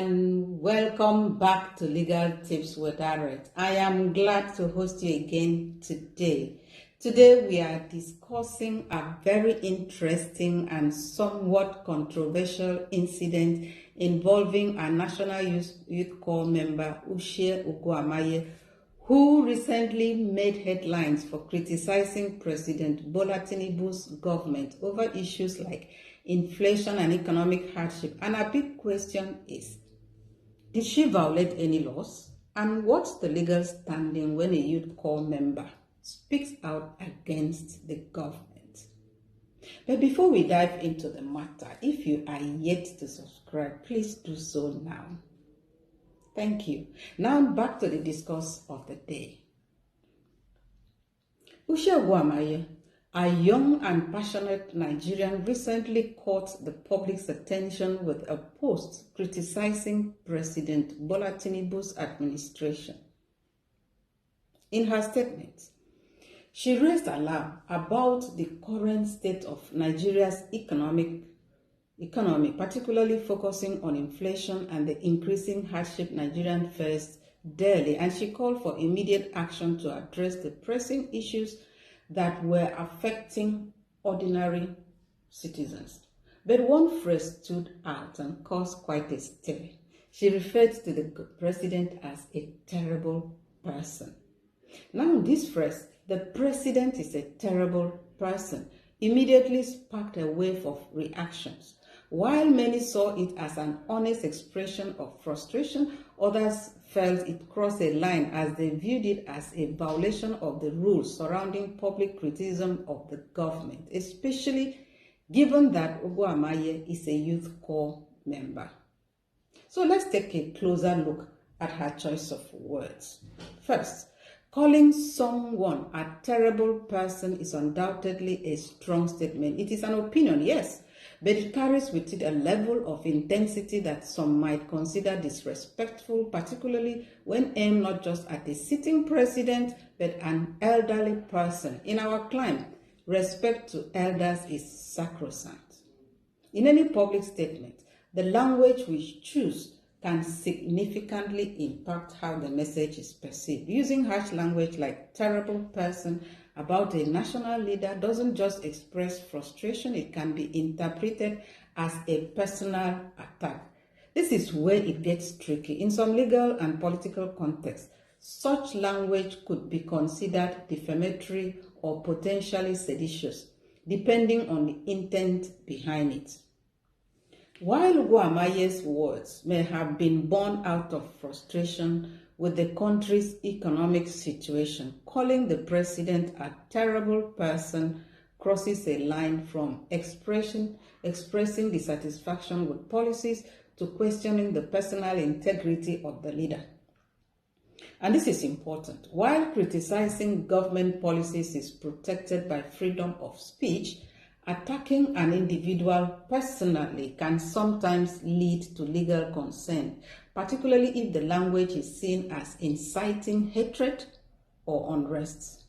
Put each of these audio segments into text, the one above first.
and welcome back to Legal Tips with Harriet. I am glad to host you again today. Today we are discussing a very interesting and somewhat controversial incident involving a National Youth Corps member, Ushie Uguamaye, who recently made headlines for criticizing President Tinubu's government over issues like inflation and economic hardship. And a big question is, did she violate any laws? And what's the legal standing when a youth corps member speaks out against the government? But before we dive into the matter, if you are yet to subscribe, please do so now. Thank you. Now back to the discourse of the day. Ushie Uguamaye, a young and passionate Nigerian, recently caught the public's attention with a post criticizing President Tinubu's administration. In her statement, she raised alarm about the current state of Nigeria's economy, particularly focusing on inflation and the increasing hardship Nigerians face daily, and she called for immediate action to address the pressing issues that were affecting ordinary citizens. But one phrase stood out and caused quite a stir. She referred to the president as a terrible person. Now this phrase, the president is a terrible person, immediately sparked a wave of reactions. While many saw it as an honest expression of frustration, others felt it crossed a line as they viewed it as a violation of the rules surrounding public criticism of the government, especially given that Uguamaye is a youth corps member. So let's take a closer look at her choice of words. First, calling someone a terrible person is undoubtedly a strong statement. It is an opinion, yes, but it carries with it a level of intensity that some might consider disrespectful, particularly when aimed not just at a sitting president, but an elderly person. In our climate, respect to elders is sacrosanct. In any public statement, the language we choose can significantly impact how the message is perceived. Using harsh language like terrible person about a national leader doesn't just express frustration, it can be interpreted as a personal attack. This is where it gets tricky. In some legal and political contexts, such language could be considered defamatory or potentially seditious, depending on the intent behind it. While Uguamaye's words may have been born out of frustration with the country's economic situation, calling the president a terrible person crosses a line from expressing dissatisfaction with policies to questioning the personal integrity of the leader. And this is important. While criticizing government policies is protected by freedom of speech, attacking an individual personally can sometimes lead to legal concern, particularly if the language is seen as inciting hatred or unrest.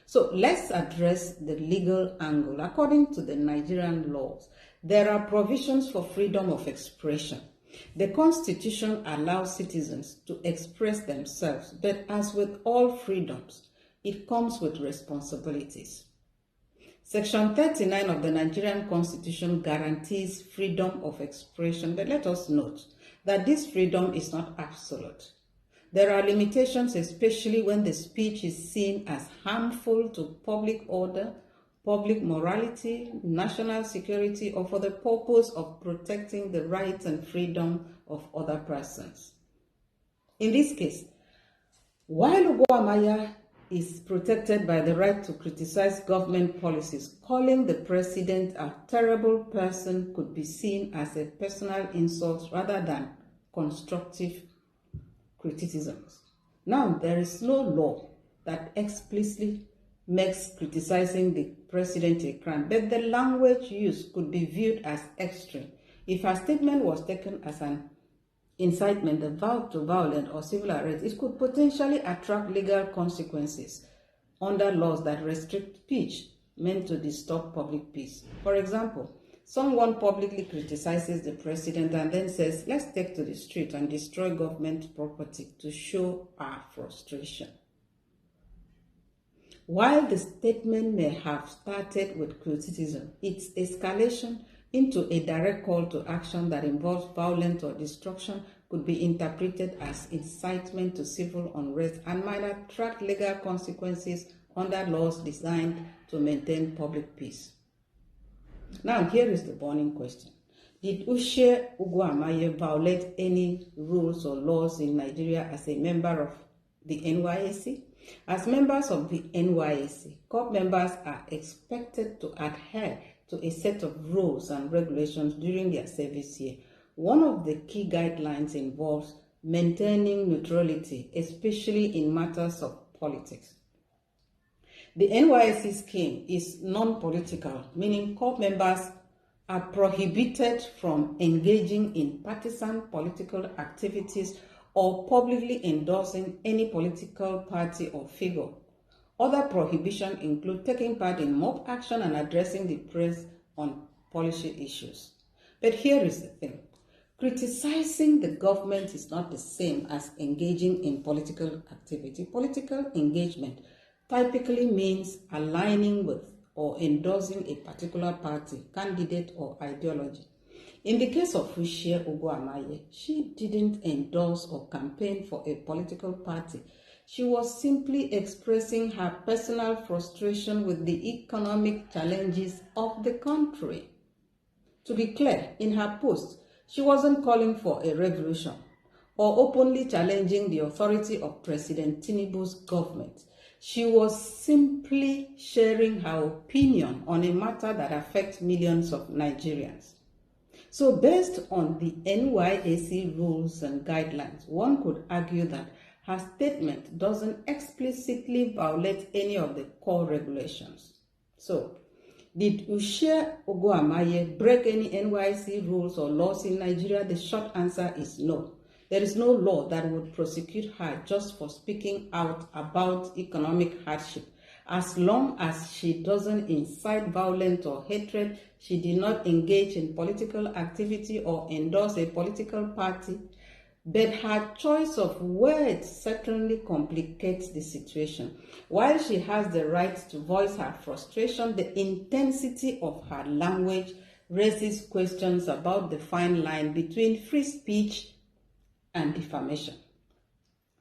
So let's address the legal angle. According to the Nigerian laws, there are provisions for freedom of expression. The Constitution allows citizens to express themselves, but as with all freedoms, it comes with responsibilities. Section 39 of the Nigerian Constitution guarantees freedom of expression, but let us note that this freedom is not absolute. There are limitations, especially when the speech is seen as harmful to public order, public morality, national security, or for the purpose of protecting the rights and freedom of other persons. In this case, while Uguamaye is protected by the right to criticize government policies, calling the president a terrible person could be seen as a personal insult rather than constructive criticisms. Now, there is no law that explicitly makes criticizing the president a crime, but the language used could be viewed as extreme. If a statement was taken as an incitement, a vow to violence or civil arrest, it could potentially attract legal consequences under laws that restrict speech meant to disturb public peace. For example, Someone publicly criticizes the president and then says, let's take to the street and destroy government property to show our frustration. While the statement may have started with criticism, its escalation into a direct call to action that involves violence or destruction could be interpreted as incitement to civil unrest and might attract legal consequences under laws designed to maintain public peace. Now, here is the burning question. Did Ushie Uguamaye violate any rules or laws in Nigeria as a member of the NYSC? As members of the NYSC, corps members are expected to adhere to a set of rules and regulations during their service year. One of the key guidelines involves maintaining neutrality, especially in matters of politics. The NYSC scheme is non-political, meaning corps members are prohibited from engaging in partisan political activities or publicly endorsing any political party or figure. Other prohibitions include taking part in mob action and addressing the press on policy issues. But here is the thing. Criticizing the government is not the same as engaging in political activity. Political engagement typically means aligning with or endorsing a particular party, candidate, or ideology. In the case of Ushie Uguamaye, she didn't endorse or campaign for a political party. She was simply expressing her personal frustration with the economic challenges of the country. To be clear, in her post, she wasn't calling for a revolution or openly challenging the authority of President Tinubu's government. She was simply sharing her opinion on a matter that affects millions of Nigerians. So based on the NYSC rules and guidelines, one could argue that her statement doesn't explicitly violate any of the core regulations. So, did Ushie Uguamaye break any NYSC rules or laws in Nigeria? The short answer is no. There is no law that would prosecute her just for speaking out about economic hardship. As long as she doesn't incite violence or hatred, she did not engage in political activity or endorse a political party, but her choice of words certainly complicates the situation. While she has the right to voice her frustration, the intensity of her language raises questions about the fine line between free speech and defamation.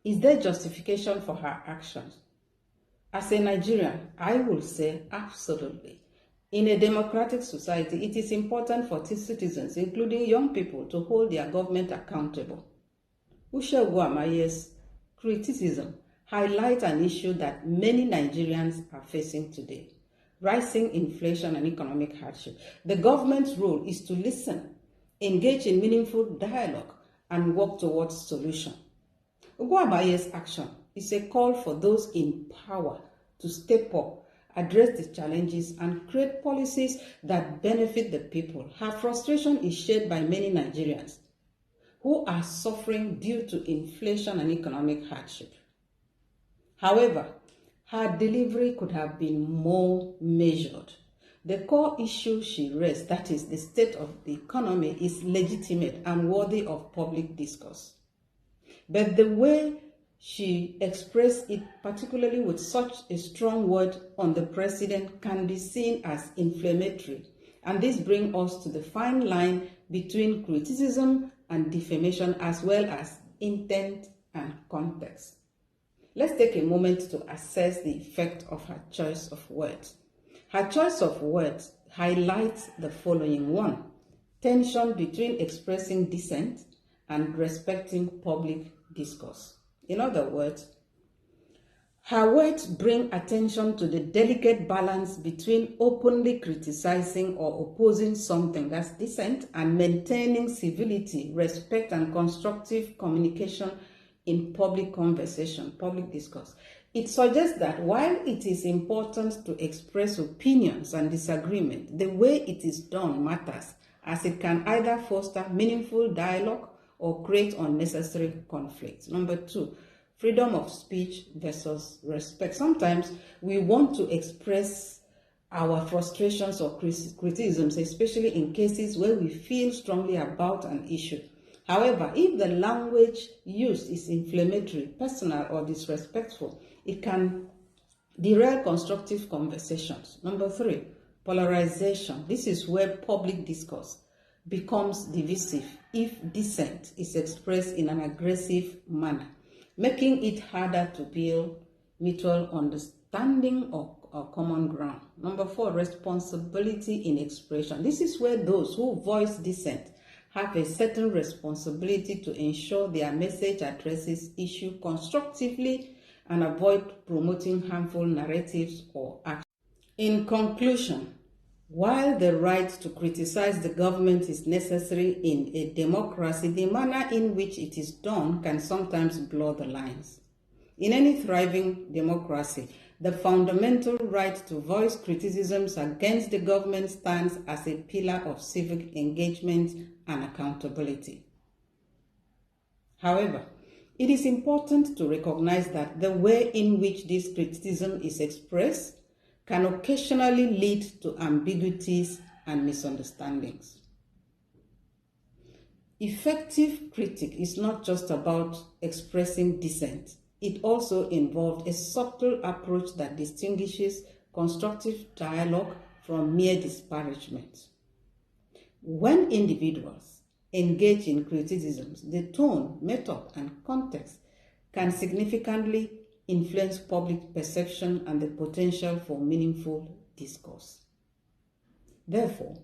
Is there justification for her actions? As a Nigerian, I will say absolutely. In a democratic society, it is important for citizens, including young people, to hold their government accountable. Ushie Uguamaye's criticism highlights an issue that many Nigerians are facing today: rising inflation and economic hardship. The government's role is to listen, engage in meaningful dialogue, and work towards solution. Uguamaye's action is a call for those in power to step up, address the challenges, and create policies that benefit the people. Her frustration is shared by many Nigerians who are suffering due to inflation and economic hardship. However, her delivery could have been more measured. The core issue she raised, that is the state of the economy, is legitimate and worthy of public discourse. But the way she expressed it, particularly with such a strong word on the president, can be seen as inflammatory. And this brings us to the fine line between criticism and defamation, as well as intent and context. Let's take a moment to assess the effect of her choice of words. Her choice of words highlights the following. 1. Tension between expressing dissent and respecting public discourse. In other words, her words bring attention to the delicate balance between openly criticizing or opposing something, that's dissent, and maintaining civility, respect, and constructive communication in public conversation, public discourse. It suggests that while it is important to express opinions and disagreement, the way it is done matters, as it can either foster meaningful dialogue or create unnecessary conflict. Number 2, freedom of speech versus respect. Sometimes we want to express our frustrations or criticisms, especially in cases where we feel strongly about an issue. However, if the language used is inflammatory, personal, or disrespectful, it can derail constructive conversations. Number 3, polarization. This is where public discourse becomes divisive if dissent is expressed in an aggressive manner, making it harder to build mutual understanding or common ground. Number 4, responsibility in expression. This is where those who voice dissent have a certain responsibility to ensure their message addresses issue constructively and avoid promoting harmful narratives or actions. In conclusion, while the right to criticize the government is necessary in a democracy, the manner in which it is done can sometimes blur the lines. In any thriving democracy, the fundamental right to voice criticisms against the government stands as a pillar of civic engagement and accountability. However, it is important to recognize that the way in which this criticism is expressed can occasionally lead to ambiguities and misunderstandings. Effective critique is not just about expressing dissent. It also involved a subtle approach that distinguishes constructive dialogue from mere disparagement. When individuals engage in criticisms, the tone, method, and context can significantly influence public perception and the potential for meaningful discourse. Therefore,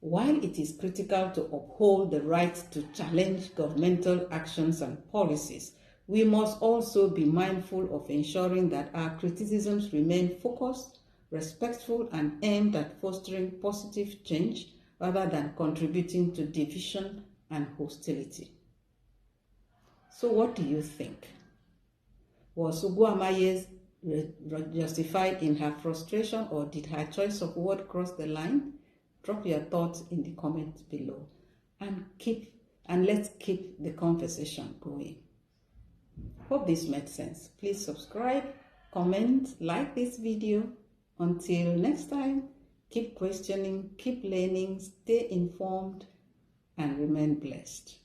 while it is critical to uphold the right to challenge governmental actions and policies, we must also be mindful of ensuring that our criticisms remain focused, respectful, and aimed at fostering positive change rather than contributing to division and hostility. So what do you think? Was Uguamaye justified in her frustration, or did her choice of word cross the line? Drop your thoughts in the comments below and let's keep the conversation going. Hope this made sense. Please subscribe, comment, like this video. Until next time, keep questioning, keep learning, stay informed, and remain blessed.